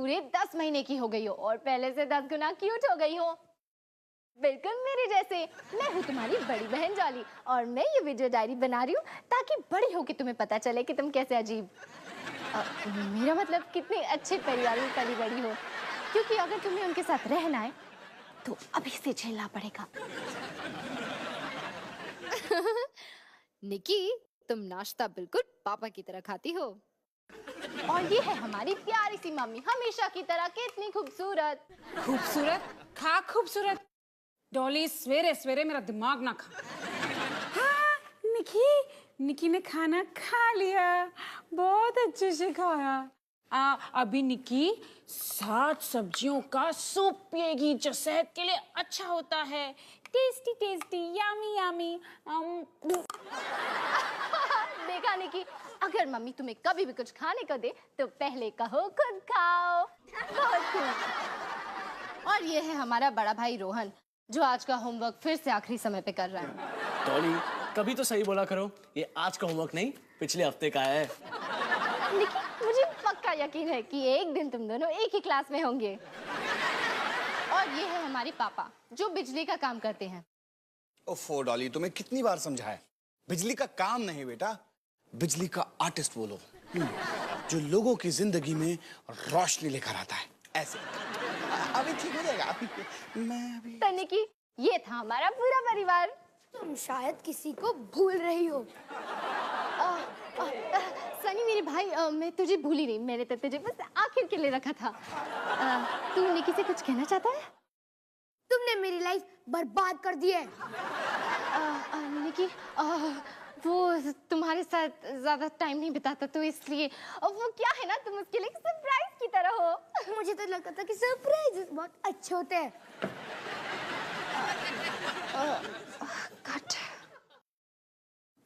पूरे 10 महीने की हो गई हो और पहले से 10 गुना क्यूट हो गई हो। बिल्कुल मेरे जैसे। मैं हूँ तुम्हारी बड़ी बहन जॉली और मैं ये वीडियो डायरी बना रही हूँ ताकि बड़ी होके तुम्हें पता चले कि तुम कैसे अजीब मेरा मतलब कितने अच्छे परिवार में पली बड़ी हो, क्योंकि अगर तुम्हें उनके साथ रहना है तो अभी से झेलना पड़ेगा। निकी, तुम नाश्ता बिल्कुल पापा की तरह खाती हो। और ये है हमारी प्यारी सी मम्मी, हमेशा की तरह कितनी खूबसूरत। खूबसूरत? खा खूबसूरत। डॉली सवेरे सवेरे मेरा दिमाग ना खा। हाँ, निकी ने खाना खा लिया, बहुत अच्छे से खाया। अभी निकी 7 सब्जियों का सूप पिएगी जो सेहत के लिए अच्छा होता है। टेस्टी टेस्टी, यामी यामी। देखा निकी, अगर मम्मी तुम्हें कभी भी कुछ खाने को दे तो पहले कहो खुद खाओ। बहुत खूब। और ये है हमारा बड़ा भाई रोहन, जो आज का होमवर्क फिर से आखिरी समय पे कर रहा है। टॉली, कभी तो सही बोला करो, ये आज का होमवर्क नहीं पिछले हफ्ते का है। निकी, मुझे पक्का यकीन है कि एक दिन तुम दोनों एक ही क्लास में होंगे। और ये है हमारे पापा, जो बिजली का काम करते हैं। ओफो डॉली, तुम्हें कितनी बार समझाया, बिजली का काम नहीं बेटा, बिजली का आर्टिस्ट बोलो, जो लोगों की जिंदगी में रोशनी लेकर आता है। ऐसे अभी ठीक हो जाएगा। तो निकी, ये था हमारा पूरा परिवार। तुम शायद किसी को भूल रही हो। सनी मेरे भाई, मैं तुझे भूली नहीं, मैंने तो तुझे बस आखिर के लिए रखा था। तू निकी से कुछ कहना चाहता है? तुमने मेरी लाइफ बर्बाद कर दी है। निकी, वो तुम्हारे साथ ज्यादा टाइम नहीं बिताता तो इसलिए। वो क्या है ना, तुम उसके लिए सरप्राइज की तरह हो। मुझे तो लगता था कि सरप्राइज बहुत अच्छे होते हैं।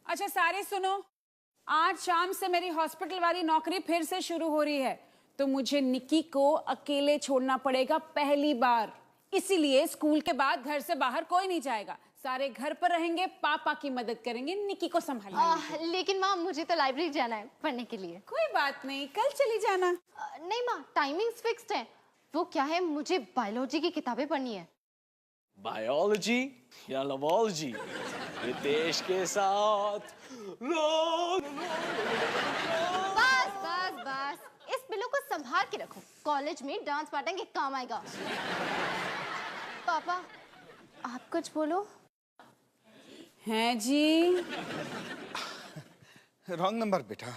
अच्छा सारे सुनो, आज शाम से मेरी हॉस्पिटल वाली नौकरी फिर से शुरू हो रही है, तो मुझे निकी को अकेले छोड़ना पड़ेगा पहली बार। इसीलिए स्कूल के बाद घर से बाहर कोई नहीं जाएगा, सारे घर पर रहेंगे, पापा की मदद करेंगे, निकी को संभालेंगे। लेकिन माँ, मुझे तो लाइब्रेरी जाना है पढ़ने के लिए। कोई बात नहीं, कल चली जाना। नहीं माँ, टाइमिंग्स फिक्स्ड है। वो क्या है, मुझे बायोलॉजी की किताबें पढ़नी है। बायोलॉजी या लवोलॉजी? रितेश के साथ। बस बस बस, इस पिलो को संभाल के रखो, कॉलेज में डांस पार्टी के काम आएगा। पापा, आप कुछ बोलो। हैं जी? रॉन्ग नंबर बेटा।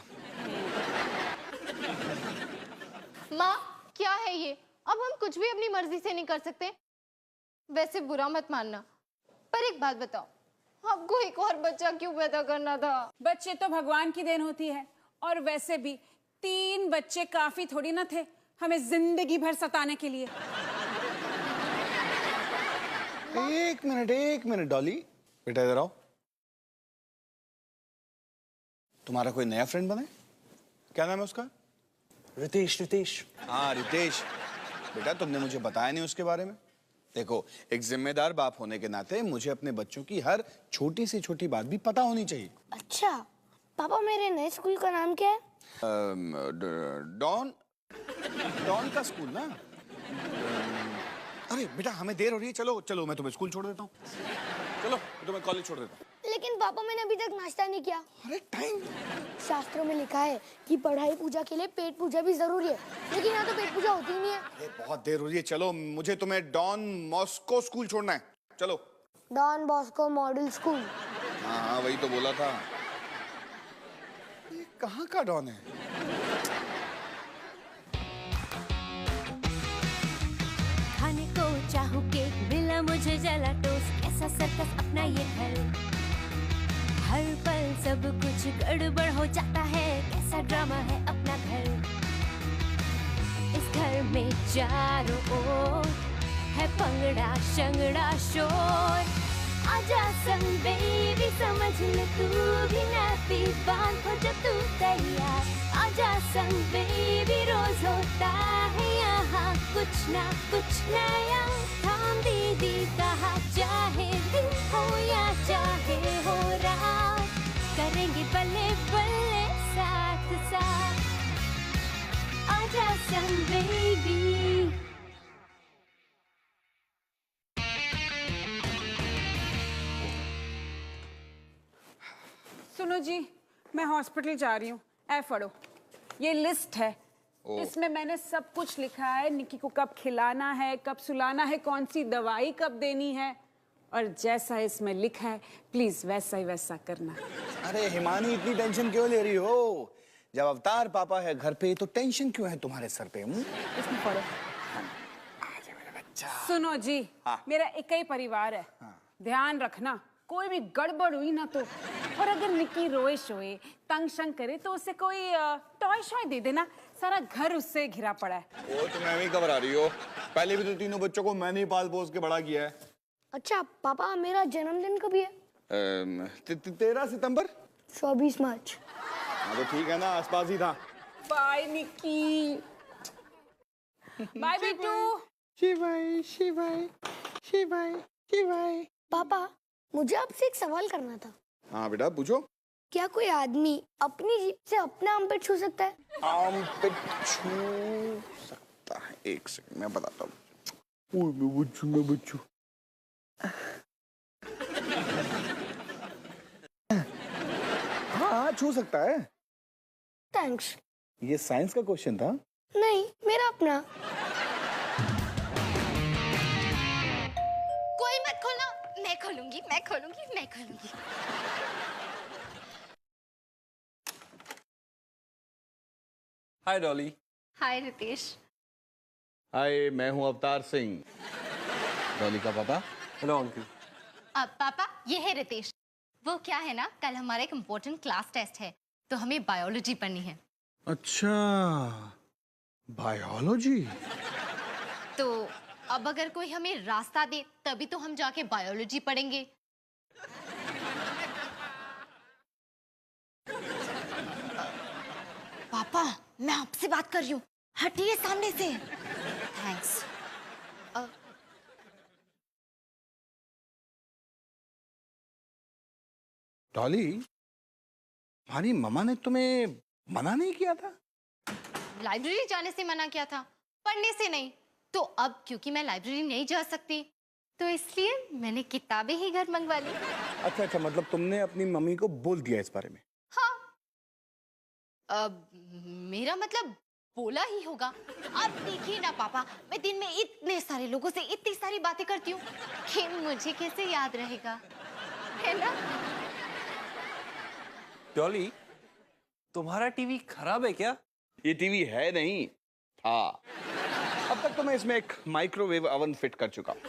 माँ, क्या है ये? अब हम कुछ भी अपनी मर्जी से नहीं कर सकते। वैसे बुरा मत मानना, पर एक बात बताओ, आपको एक और बच्चा क्यों पैदा करना था? बच्चे तो भगवान की देन होती है, और वैसे भी 3 बच्चे काफी थोड़ी ना थे हमें जिंदगी भर सताने के लिए। एक मिनट डॉली, बेटा इधर आओ। तुम्हारा कोई नया फ्रेंड बना है? क्या नाम है उसका? रितेश। हाँ रितेश। बेटा तुमने मुझे बताया नहीं उसके बारे में। देखो, एक जिम्मेदार बाप होने के नाते मुझे अपने बच्चों की हर छोटी से छोटी बात भी पता होनी चाहिए। अच्छा, पापा मेरे नए स्कूल का नाम क्या है? डॉन का स्कूल ना। अरे बेटा हमें देर हो रही है, चलो मैं तुम्हें स्कूल छोड़ देता हूँ। चलो मैं तुम्हें कॉलेज छोड़ देता हूँ। लेकिन पापा मैंने अभी तक नाश्ता नहीं किया। अरे टाइम, शास्त्रों में लिखा है कि पढ़ाई पूजा के लिए पेट पूजा भी जरूरी है, लेकिन यहाँ तो पेट पूजा होती ही नहीं है। अरे बहुत देर हो रही है, चलो मुझे तुम्हें डॉन मॉस्को स्कूल छोड़ना है, चलो। Don Bosco model school. हाँ वही तो बोला था। ये कहाँ का डॉन है? खाने को चाहूं केक, मिला मुझे जला टोस्ट, कैसा सर्कस अपना ये घर, हर पल सब कुछ गड़बड़ हो जाता है, कैसा ड्रामा है अपना घर। इस घर में चारों ओर है पंगड़ा शंगड़ा शोर, आजा संग बेबी समझ ले तू भी नैपी बांध हो जब तू तैयार, आजा संग बेबी रोज होता है यहाँ कुछ ना कुछ नया, थाम दीदी कहा चाहे दिन हो या चाहे हो रात, करेंगे बल्ले बल्ले साथ साथ, आजा संग बेबी। सुनो जी, मैं हॉस्पिटल जा रही हूँ। ऐ फड़ो, ये लिस्ट है। इसमें मैंने सब कुछ लिखा है, निकी को कब खिलाना है, कब सुलाना है, कौन सी दवाई कब देनी है, और जैसा इसमें लिखा है प्लीज वैसा ही वैसा करना। अरे हिमानी, इतनी टेंशन क्यों ले रही हो? जब अवतार पापा है घर पे तो टेंशन क्यों है तुम्हारे सर पे? इसमें पढ़ो। अच्छा। सुनो जी, हाँ। मेरा एक ही परिवार है। ध्यान रखना, कोई भी गड़बड़ हुई ना तो, और अगर निकी रोए शोए तंग शंग करे तो उसे कोई टॉय शॉय दे देना। सारा घर उससे घिरा पड़ा है। वो तो मैं भी घबरा रही हो। पहले भी तो तीनों बच्चों को मैंने ही पाल पोस के बड़ा किया है। अच्छा पापा, मेरा जन्मदिन कभी है? 13 सितंबर। 24 मार्च। हाँ तो ठीक है ना, आसपास ही था। बाय निकी। बाय बिट्टू। शिवाय शिवाय शिवाय शिवाय। पापा, मुझे आपसे एक सवाल करना था। हाँ बेटा पूछो। क्या कोई आदमी अपनी जीभ से अपना आर्मपिट छू सकता है? आर्मपिट छू सकता है? एक सेकंड मैं बताता हूँ। मैं बच्चू हाँ छू सकता है। थैंक्स। ये साइंस का क्वेश्चन था। नहीं, मेरा अपना। कोई मत खोलना, मैं खोलूंगी, मैं खोलूंगी, मैं खोलूंगी। हाय डॉली। हाय रितेश। हाय, मैं हूँ अवतार सिंह, डॉली का पापा। Hello uncle. अब पापा, ये है रितेश। वो क्या है ना, कल हमारा एक इम्पोर्टेंट क्लास टेस्ट है, तो हमें बायोलॉजी पढ़नी है। अच्छा, बायोलॉजी। तो अब अगर कोई हमें रास्ता दे तभी तो हम जाके बायोलॉजी पढ़ेंगे। पापा, मैं आपसे बात कर रही हूँ, हटिए सामने से। थैंक्स। डॉली, हमारी मम्मा ने तुम्हें मना नहीं किया था? लाइब्रेरी जाने से मना किया था, पढ़ने से नहीं। तो अब क्योंकि मैं लाइब्रेरी नहीं जा सकती, तो इसलिए मैंने किताबें ही घर मंगवा ली। अच्छा अच्छा, मतलब तुमने अपनी मम्मी को बोल दिया इस बारे में? हाँ, अब मेरा मतलब बोला ही होगा। अब देखिए ना पापा, मैं दिन में इतने सारे लोगों से इतनी सारी बातें करती हूँ कि मुझे कैसे याद रहेगा, है ना? डॉली, तुम्हारा टीवी खराब है क्या? ये टीवी है नहीं था। अब तक तो मैं इसमें एक माइक्रोवेव ओवन फिट कर चुका हूं।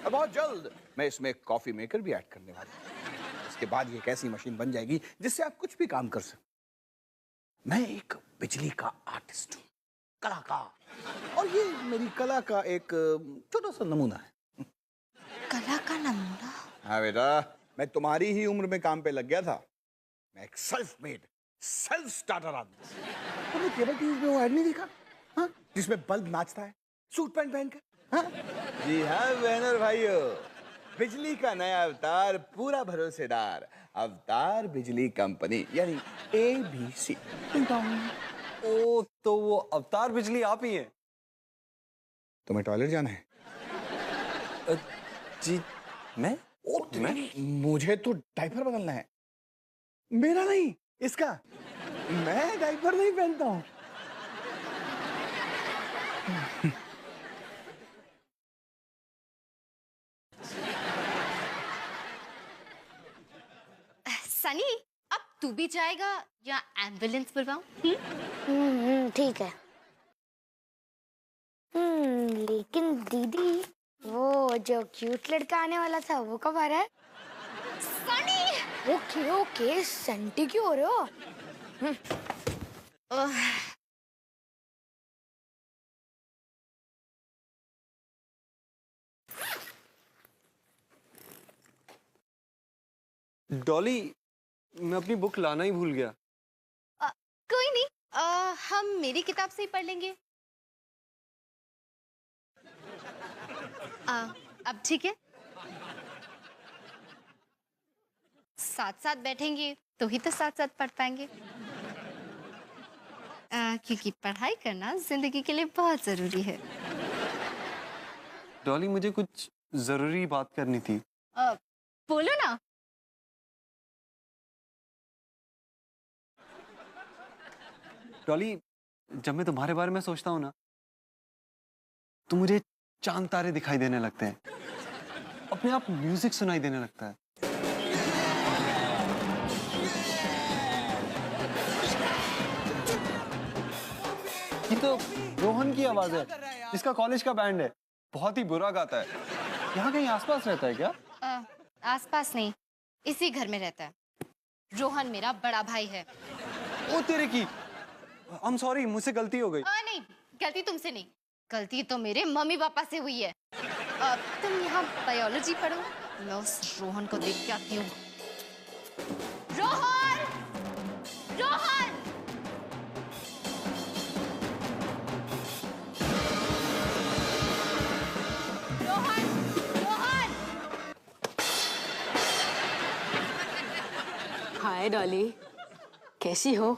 अब बहुत जल्द मैं इसमें एक कॉफी मेकर भी ऐड करने वाला हूं। इसके बाद ये एक ऐसी मशीन बन जाएगी जिससे आप कुछ भी काम कर सकते। मैं एक बिजली का आर्टिस्ट हूँ, कलाकार, और ये मेरी कला का एक छोटा सा नमूना है। कला का नमूना? हाँ बेटा, मैं तुम्हारी ही उम्र में काम पे लग गया था। मैं एक सेल्फ मेड, सेल्फ स्टार्टर आदमी। तुमने केबल टीवी में वो ऐड नहीं देखा? हाँ, जिसमें बल्ब नाचता है सूट पैंट पहनकर? हाँ? जी हाँ बहनों और भाइयों, बिजली का नया अवतार, पूरा भरोसेदार अवतार बिजली कंपनी, यानी ABC। ओ, तो वो अवतार बिजली आप ही हैं? तुम्हें टॉयलेट जाना है? जी, मैं? मुझे तो डायपर बदलना है। मेरा नहीं, इसका। मैं डायपर नहीं पहनता हूँ। सनी, अब तू भी जाएगा या एम्बुलेंस बुलवाऊं? ठीक है। लेकिन दीदी, वो जो क्यूट लड़का आने वाला था वो कब आ रहा है? सनी! ओके ओके, सेंटी क्यों हो रहे हो? डॉली, मैं अपनी बुक लाना ही भूल गया। कोई नहीं, हम मेरी किताब से ही पढ़ लेंगे। अब ठीक है? साथ साथ बैठेंगे तो ही तो साथ साथ पढ़ पाएंगे। क्योंकि पढ़ाई करना जिंदगी के लिए बहुत जरूरी है। डॉली, मुझे कुछ जरूरी बात करनी थी। बोलो ना। डॉली, जब मैं तुम्हारे बारे में सोचता हूँ ना, तो मुझे चांद तारे दिखाई देने लगते हैं, अपने आप म्यूजिक सुनाई देने लगता है। ये तो रोहन की आवाज है, इसका कॉलेज का बैंड है, बहुत ही बुरा गाता है। यहाँ कहीं आसपास रहता है क्या? आसपास नहीं, इसी घर में रहता है। रोहन मेरा बड़ा भाई है। ओ तेरे की, आई एम सॉरी, मुझसे गलती हो गई। नहीं, गलती तुमसे नहीं, गलती तो मेरे मम्मी पापा से हुई है। तुम यहाँ बायोलॉजी पढ़ो, मैं उस रोहन को देख के आती हूँ। रोहन! रोहन! रोहन! रोहन! हाय डॉली, कैसी हो?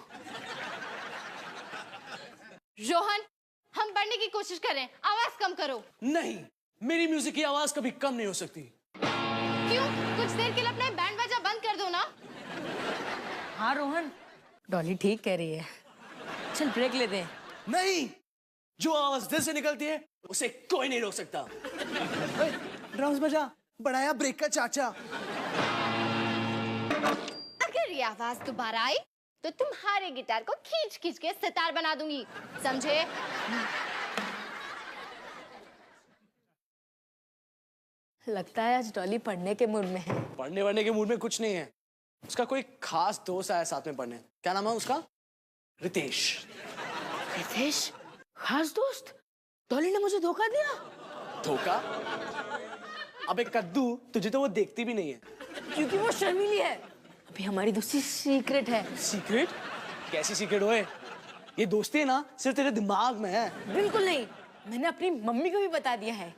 रोहन, हम पढ़ने की कोशिश कर रहे हैं, आवाज कम करो। नहीं, मेरी म्यूजिक की आवाज कभी कम नहीं हो सकती। क्यों? कुछ देर के लिए अपना बैंड बाजा बंद कर दो ना। हाँ रोहन, डॉली ठीक कह रही है, चल ब्रेक लेते हैं। नहीं, जो आवाज दिल से निकलती है उसे कोई नहीं रोक सकता। ड्रम्स बजा, बढ़ाया ब्रेक का चाचा। अगर ये आवाज दोबारा आई तो तुम्हारे गिटार को खींच खींच के सितार बना दूंगी, समझे? लगता है आज डॉली पढ़ने के मूड में है। पढ़ने वढ़ने के मूड में कुछ नहीं है, उसका कोई खास दोस्त आया साथ में पढ़ने। क्या नाम है उसका? रितेश। रितेश? खास दोस्त? डॉली ने मुझे धोखा दिया। धोखा? अबे कद्दू, तुझे तो वो देखती भी नहीं है। क्योंकि वो शर्मीली है। अभी हमारी दोस्ती सीक्रेट है। सीक्रेट? कैसी सीक्रेट होए? ये दोस्ती है ना, सिर्फ तेरे दिमाग में है। बिल्कुल नहीं, मैंने अपनी मम्मी को भी बता दिया है।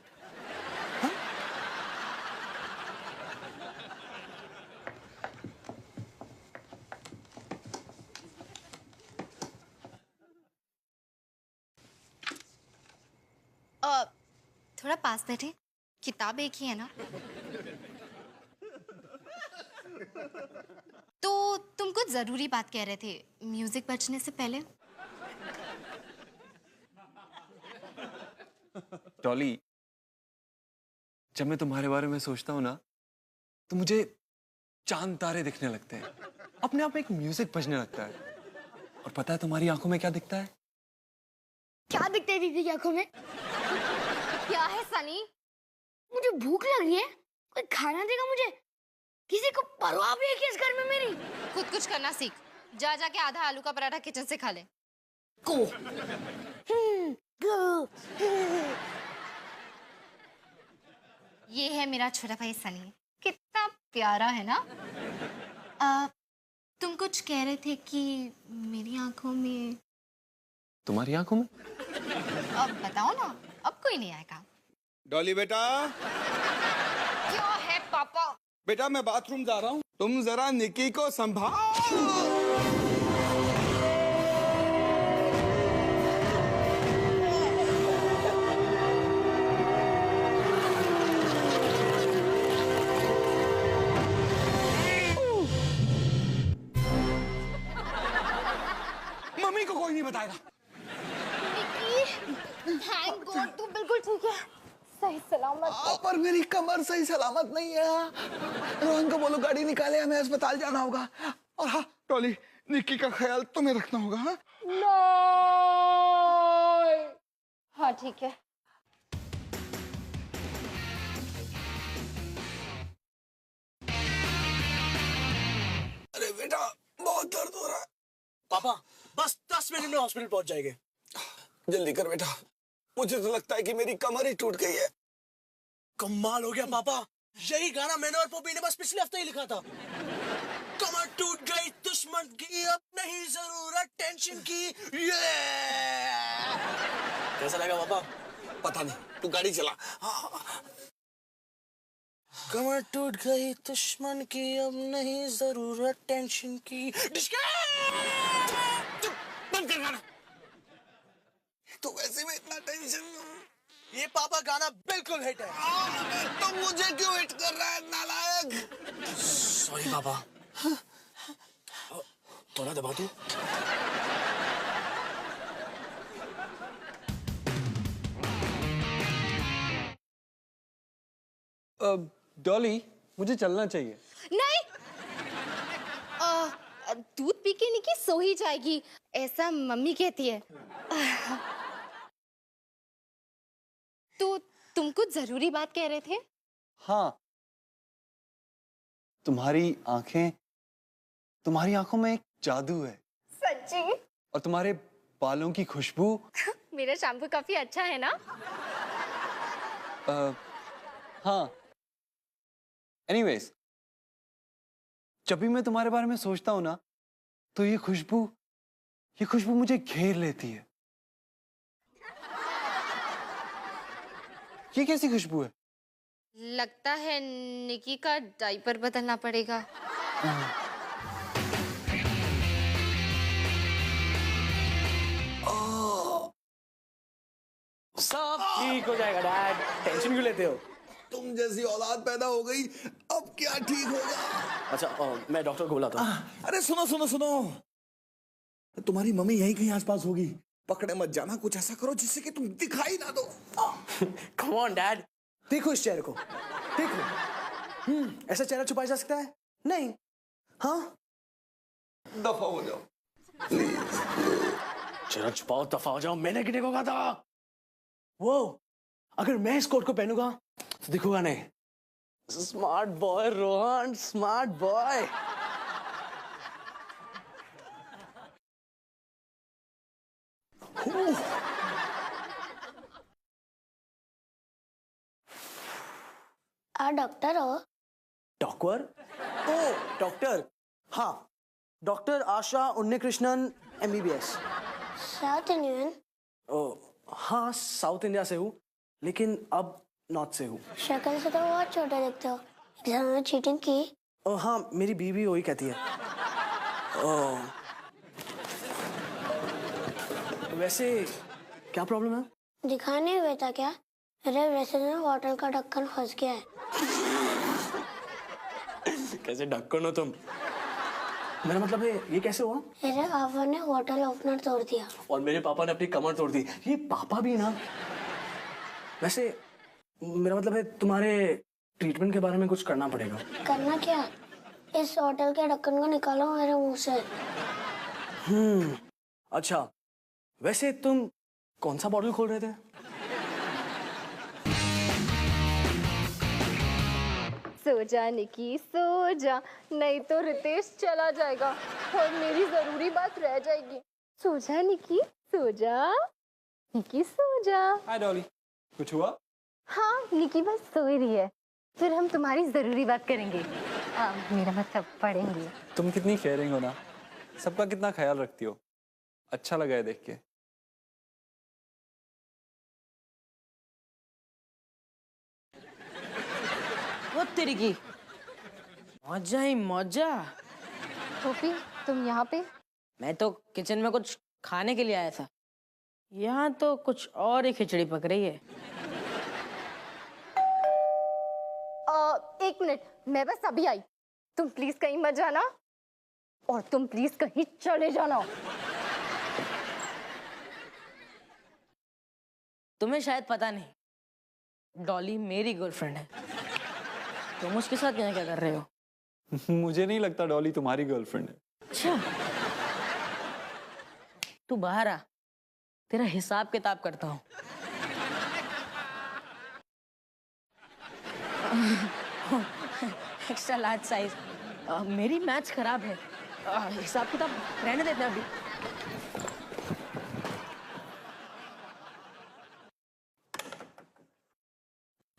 थोड़ा पास बैठे, किताब एक ही है ना। तो तुम कुछ जरूरी बात कह रहे थे म्यूजिक बजने से पहले। डॉली, जब मैं तुम्हारे बारे में सोचता हूँ ना, तो मुझे चांद तारे दिखने लगते हैं, अपने आप एक म्यूजिक बजने लगता है। और पता है तुम्हारी आंखों में क्या दिखता है? क्या दिखता है दीदी की आंखों में? क्या है सनी? मुझे भूख लग रही है, कोई खाना देगा मुझे? किसी को परवाह भी है कि इस घर में मेरी? खुद कुछ करना सीख, जा जाके आधा आलू का पराठा किचन से खा ले। को ये है मेरा छोटा भाई सनी, कितना प्यारा है ना। तुम कुछ कह रहे थे कि मेरी आंखों में। तुम्हारी आंखों में? अब बताओ ना, अब कोई नहीं आएगा। डॉली बेटा। क्या है पापा? बेटा मैं बाथरूम जा रहा हूँ, तुम जरा निकी को संभालो। मम्मी को कोई नहीं बताएगा। थैंक गॉड तू बिल्कुल ठीक है, सही सलामत। पर मेरी कमर सही सलामत नहीं है। रोहन को बोलो गाड़ी निकाले, हमें अस्पताल जाना होगा। और हाँ टॉली, निक्की का ख्याल तुम्हें रखना होगा। हाँ हाँ ठीक है। अरे बेटा बहुत दर्द हो रहा है। पापा बस 10 मिनट में हॉस्पिटल पहुंच जाएंगे। जल्दी कर बेटा, मुझे तो लगता है कि मेरी कमर ही टूट गई है। कमाल हो गया पापा, यही गाना मैंने और पॉपी ने बस पिछले हफ्ते ही लिखा था। कमर टूट गई दुश्मन की, अब नहीं जरूरत टेंशन की। ये कैसा लगा पापा? पता नहीं, तू गाड़ी चला। कमर टूट गई दुश्मन की, अब नहीं जरूरत टेंशन की। बंद कर गाना। तो वैसे में इतना टेंशन। ये पापा गाना बिल्कुल हिट है। तो मुझे क्यों हिट कर रहा है नालायक? सॉरी पापा। थोड़ा दबा दो। डॉली मुझे चलना चाहिए। नहीं, दूध पी के निकी सो ही जाएगी, ऐसा मम्मी कहती है। तो तुम कुछ जरूरी बात कह रहे थे? हाँ, तुम्हारी आंखों में एक जादू है। सच्ची? और तुम्हारे बालों की खुशबू। मेरा शैम्पू काफी अच्छा है ना? हाँ। एनीवेज, जब भी मैं तुम्हारे बारे में सोचता हूँ ना, तो ये खुशबू मुझे घेर लेती है। ये कैसी खुशबू है? लगता है निकी का डायपर बदलना पड़ेगा। सब ठीक हो जाएगा डैड, टेंशन क्यों लेते हो? तुम जैसी औलाद पैदा हो गई, अब क्या ठीक होगा? अच्छा मैं डॉक्टर को बुलाता हूँ। अरे सुनो सुनो सुनो, तुम्हारी मम्मी यहीं कहीं आसपास होगी, पकड़े मत जाना। कुछ ऐसा करो जिससे कि तुम दिखाई ना दो। कम ऑन डैड, देखो इस चेहरे को, देखो। ऐसा चेहरा छुपाया जा सकता है? नहीं। हाँ, दफा हो जाओ। चेहरा छुपाओ, दफा हो जाओ, मैंने कितने को कहा था? वो अगर मैं इस कोट को पहनूंगा तो दिखूंगा नहीं। Smart boy Rohan, smart boy. Doctor हो? डॉक्टर? ओ डॉक्टर, हाँ, doctor Asha Unnikrishnan MBBS। South Indian? Oh हाँ, साउथ इंडिया से हूँ, लेकिन अब नॉर्थ से हूँ। शक्ल से तो बहुत छोटे दिखते हो। एग्जाम में चीटिंग की? ओ हाँ, मेरी बीवी वही कहती है। ओ वैसे क्या प्रॉब्लम है? दिखाने हुए था क्या? मेरे वैसे में बॉटल का ढक्कन फंस गया है। कैसे ढक्कन हो तुम? मेरा मतलब है ये कैसे हुआ? मेरे पापा ने बॉटल ओपनर तोड़ दिया। और मेरे पापा ने अपनी कमर तोड़ दी। ये पापा भी ना। वैसे मेरा मतलब है तुम्हारे ट्रीटमेंट के बारे में कुछ करना पड़ेगा। करना क्या? इस बॉटल के ढक्कन को निकालो मेरे मुंह से। अच्छा, वैसे तुम कौन सा बॉटल खोल रहे थे? सो जा निकी, सो जा, नहीं तो रितेश चला जाएगा और मेरी जरूरी बात रह जाएगी। सो जा निकी, सो जा। निकी सो जा। हाय डॉली, कुछ हुआ? हाँ, निकी बस सो ही रही है, फिर हम तुम्हारी जरूरी बात करेंगे। मेरा मतलब पढ़ेंगे। तुम कितनी केयरिंग हो ना, सबका कितना ख्याल रखती हो। अच्छा लगा है देख के। वो तेरी की मजा ही मजा। टोपी, तुम यहाँ पे? मैं तो किचन में कुछ खाने के लिए आया था, यहाँ तो कुछ और ही खिचड़ी पक रही है। एक मिनट, मैं बस अभी आई। तुम प्लीज कहीं मत जाना और तुम प्लीज कहीं चले जाना। तुम्हें शायद पता नहीं, डॉली मेरी गर्लफ्रेंड है। तुम उसके साथ यहाँ क्या कर रहे हो? मुझे नहीं लगता डॉली तुम्हारी गर्लफ्रेंड है। अच्छा, तू बाहर आ, तेरा हिसाब किताब करता हूँ। Extra large size. मेरी मैच खराब है, हिसाब किताब रहने देते अभी।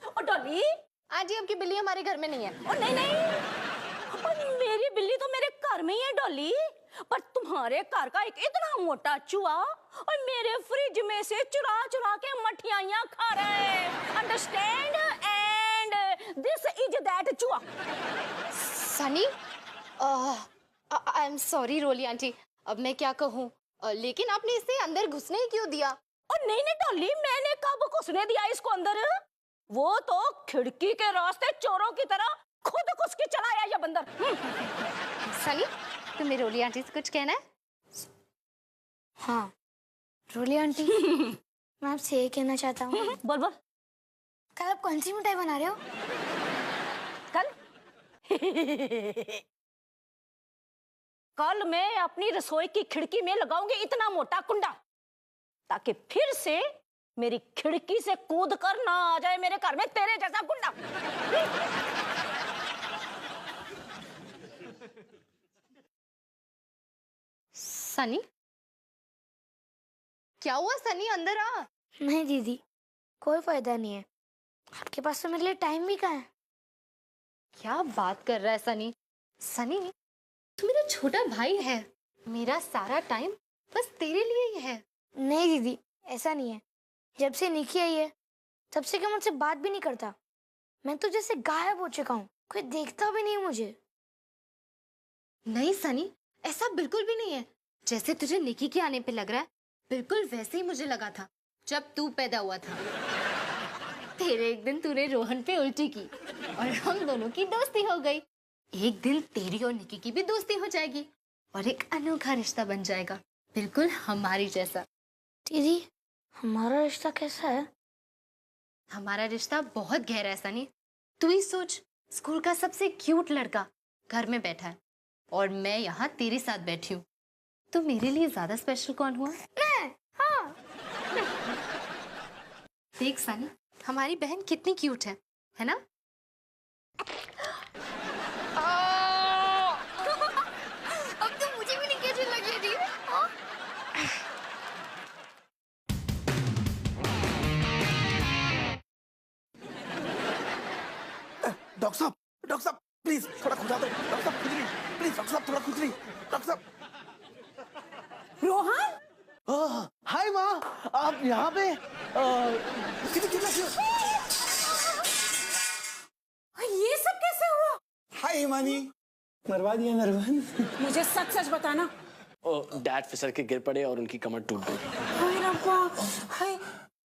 ओ डॉली, आंटी, आपकी बिल्ली हमारे घर में नहीं है। ओ नहीं नहीं, और मेरी बिल्ली तो मेरे घर में ही है डॉली, पर तुम्हारे घर का एक इतना मोटा चूहा और मेरे फ्रिज में से चुरा चुरा के मठियाइयां खा रहा है। Understand? And this is that चूहा। Sunny, I am sorry Roli aunty, अब मैं क्या कहूँ, लेकिन आपने इसे अंदर घुसने ही क्यों दिया? और नहीं नहीं डॉली, मैंने कब घुसने दिया इसको अंदर? वो तो खिड़की के रास्ते चोरों की तरह खुद घुस के चला आया ये बंदर। सनी, तुम्हें रोली आंटी से कुछ कहना है? हाँ रोली आंटी, मैं आपसे ये कहना चाहता हूँ। बोल बोल। कल आप कौन सी मिठाई बना रहे हो? कल मैं अपनी रसोई की खिड़की में लगाऊंगी इतना मोटा कुंडा, ताकि फिर से मेरी खिड़की से कूद कर ना आ जाए मेरे घर में तेरे जैसा कुंडा। सनी, क्या हुआ सनी? अंदर आ। नहीं दीदी, कोई फायदा नहीं है। आपके पास तो मेरे लिए टाइम भी कहाँ है। क्या बात कर रहा है सनी? सनी, तू मेरा छोटा भाई है, मेरा सारा टाइम बस तेरे लिए ही है। नहीं दीदी, ऐसा नहीं है। जब से निकी आई है तब से क्या मुझसे बात भी नहीं करता। मैं तो जैसे गायब हो चुका हूँ, कोई देखता भी नहीं मुझे। नहीं सनी, ऐसा बिल्कुल भी नहीं है। जैसे तुझे निकी के आने पे लग रहा है, बिल्कुल वैसे ही मुझे लगा था जब तू पैदा हुआ था। तेरे एक दिन तूने रोहन पे उल्टी की और हम दोनों की दोस्ती हो गई। एक दिन तेरी और निकी की भी दोस्ती हो जाएगी और एक अनोखा रिश्ता बन जाएगा, बिल्कुल हमारी जैसा। दीदी, हमारा रिश्ता कैसा है? हमारा रिश्ता बहुत गहरा है सनी। तू ही सोच, स्कूल का सबसे क्यूट लड़का घर में बैठा है और मैं यहाँ तेरे साथ बैठी हूँ। तो मेरे लिए ज्यादा स्पेशल कौन हुआ? मैं। हाँ। देख सनी, हमारी बहन कितनी क्यूट है ना? अब तो मुझे भी नहीं कैसे लगी थी। डॉक्टर साहब प्लीज थोड़ा खुदा दो। डॉक्टर साहब खुजली, प्लीज डॉक्टर साहब थोड़ा खुजली। डॉक्टर साहब। रोहन, हाय माँ, आप यहाँ पे? ये सब कैसे हुआ? हाय हिमानी, मरवा दिया नरवन। मुझे सच सच बताना। डैड फिसल के गिर पड़े और उनकी कमर टूट गई। हाय रब्बा, हाय।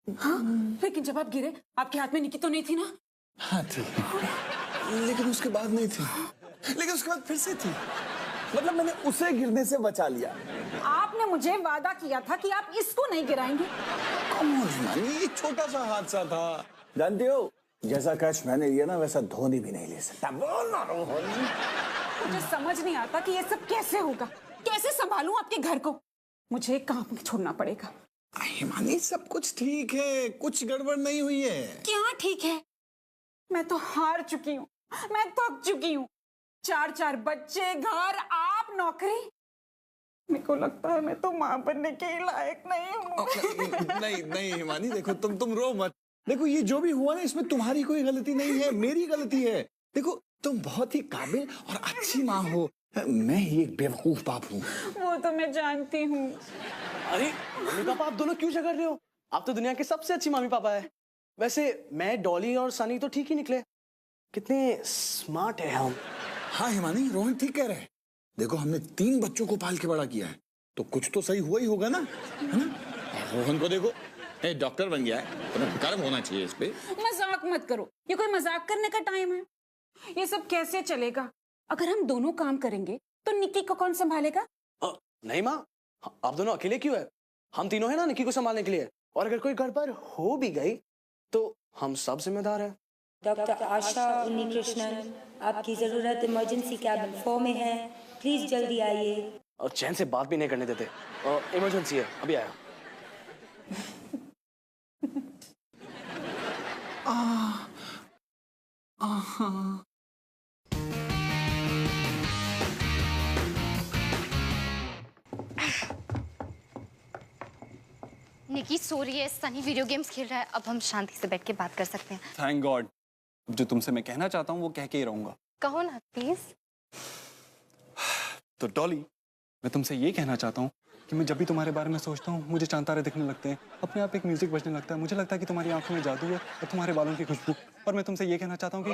हाँ, लेकिन जब आप गिरे आपके हाथ में निकी तो नहीं थी ना? हाँ थी, लेकिन उसके बाद नहीं थी। लेकिन उसके बाद फिर से थी। मतलब मैंने उसे गिरने से बचा लिया। आपने मुझे वादा किया था कि आप इसको नहीं गिराएंगे। ये छोटा सा हादसा था। जानते हो, जैसा कैच मैंने लिया ना वैसा धोनी भी नहीं ले सकता। बोल ना रोहन। मुझे समझ नहीं आता कि ये सब कैसे होगा, कैसे संभालूं आपके घर को। मुझे काम छोड़ना पड़ेगा। हिमानी, सब कुछ ठीक है, कुछ गड़बड़ नहीं हुई है। क्या ठीक है? मैं तो हार चुकी हूँ, मैं थक चुकी हूँ। 4 बच्चे, घर, आप, नौकरी। मेरे को लगता है मैं तो माँ बनने के लायक नहीं हूँ। नहीं हिमानी, देखो तुम रो मत। देखो ये जो भी हुआ ना, इसमें तुम्हारी कोई गलती नहीं है, मेरी गलती है। देखो तुम बहुत ही काबिल और अच्छी माँ हो, मैं ही एक बेवकूफ बाप हूँ। वो तो मैं जानती हूँ। अरे मम्मी पापा, आप दोनों क्यों झगड़ रहे हो? आप तो दुनिया के सबसे अच्छी मम्मी पापा है। वैसे मैं, डॉली और सनी तो ठीक ही निकले। कितने स्मार्ट है हम। हाँ हिमानी, रोहन ठीक कह रहे हैं। देखो हमने 3 बच्चों को पाल के बड़ा किया है, तो कुछ तो सही हुआ ही होगा ना, है ना? और रोहन को देखो, डॉक्टर बन गया है, तो गर्व होना चाहिए इस पे। मजाक मत करो, ये कोई मजाक करने का टाइम है? ये सब कैसे चलेगा? अगर हम दोनों काम करेंगे तो निकी को कौन संभालेगा? नहीं माँ, आप दोनों अकेले क्यों है? हम तीनों है ना निकी को संभालने के लिए। और अगर कोई गड़बड़ हो भी गई तो हम सब जिम्मेदार हैं। डॉक्टर आशा उन्नीकृष्णन, आपकी जरूरत इमरजेंसी कैबिन 4 में है, प्लीज जल्दी आइए। और चैन से बात भी नहीं करने देते। इमरजेंसी है, अभी आया। निकी सो रही है, सनी वीडियो गेम्स खेल रहा है। अब हम शांति से बैठ के बात कर सकते हैं। Thank God. जो तुमसे मैं कहना चाहता हूँ वो कह के ही रहूंगा। कहो ना प्लीज। तो डॉली, मैं तुमसे ये कहना चाहता हूँ कि मैं जब भी तुम्हारे बारे में सोचता हूँ मुझे चांद तारे दिखने लगते हैं, अपने आप एक म्यूजिक बजने लगता है। मुझे लगता है कि तुम्हारी आंखों में जादू है और तुम्हारे बालों की खुशबू। और मैं तुमसे ये कहना चाहता हूँ कि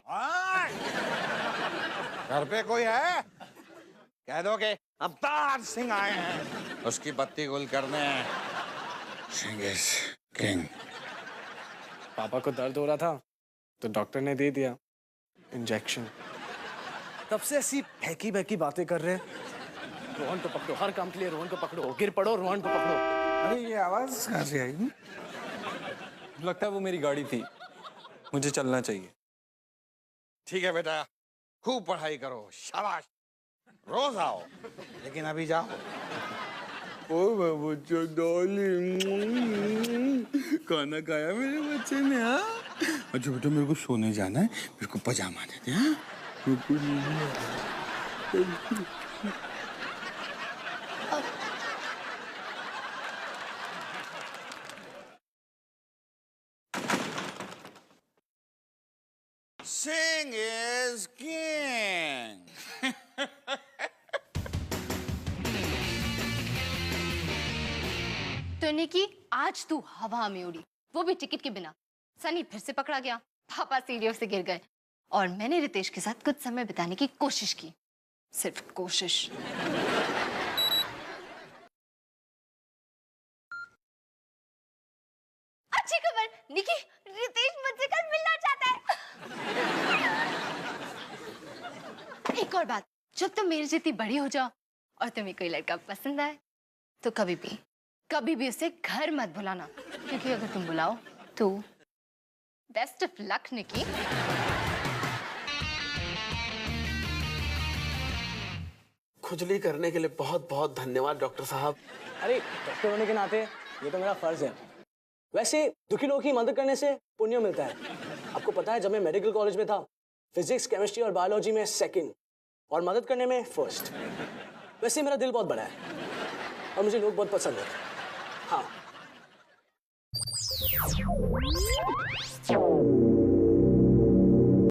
घर पे कोई है? कह दो कि अवतार सिंह आए हैं, उसकी बत्ती गुल करने। Singh is king. पापा को दर्द हो रहा था तो डॉक्टर ने दे दिया इंजेक्शन। तब से ऐसी फेंकी बहकी बातें कर रहे हैं। रोहन को पकड़ो, हर काम के लिए रोहन को पकड़ो, गिर पड़ो रोहन को पकड़ो। अरे ये आवाज कहाँ से आई? लगता है वो मेरी गाड़ी थी, मुझे चलना चाहिए। ठीक है बेटा, खूब पढ़ाई करो, शाबाश। रोज आओ, लेकिन अभी जाओ। ओ बच्चों, डॉली, खाना खाया मेरे बच्चे ने? हाँ, अच्छा बेटा, मेरे को सोने जाना है, मेरे को पजामा दे दे। हाँ, Sing is king. तो निकी, आज तू हवा में उड़ी, वो भी टिकट के बिना। सनी फिर से पकड़ा गया, पापा सीढ़ियों से गिर गए और मैंने रितेश के साथ कुछ समय बिताने की कोशिश की, सिर्फ कोशिश। अच्छी खबर निकी, रितेश मुझसे कल मिलना चाहता है। एक और बात, जब तुम मेरी जितनी बड़ी हो जाओ और तुम्हें कोई लड़का पसंद आए तो कभी भी उसे घर मत बुलाना, क्योंकि अगर तुम बुलाओ तो बेस्ट ऑफ लक निकी। खुजली करने के लिए बहुत बहुत धन्यवाद डॉक्टर साहब। अरे डॉक्टर होने के नाते ये तो मेरा फर्ज है। वैसे दुखी लोगों की मदद करने से पुण्य मिलता है। आपको पता है, जब मैं मेडिकल कॉलेज में था, फिजिक्स, केमिस्ट्री और बायोलॉजी में सेकंड और मदद करने में फर्स्ट। वैसे मेरा दिल बहुत बड़ा है और मुझे लोग बहुत पसंद है। हाँ।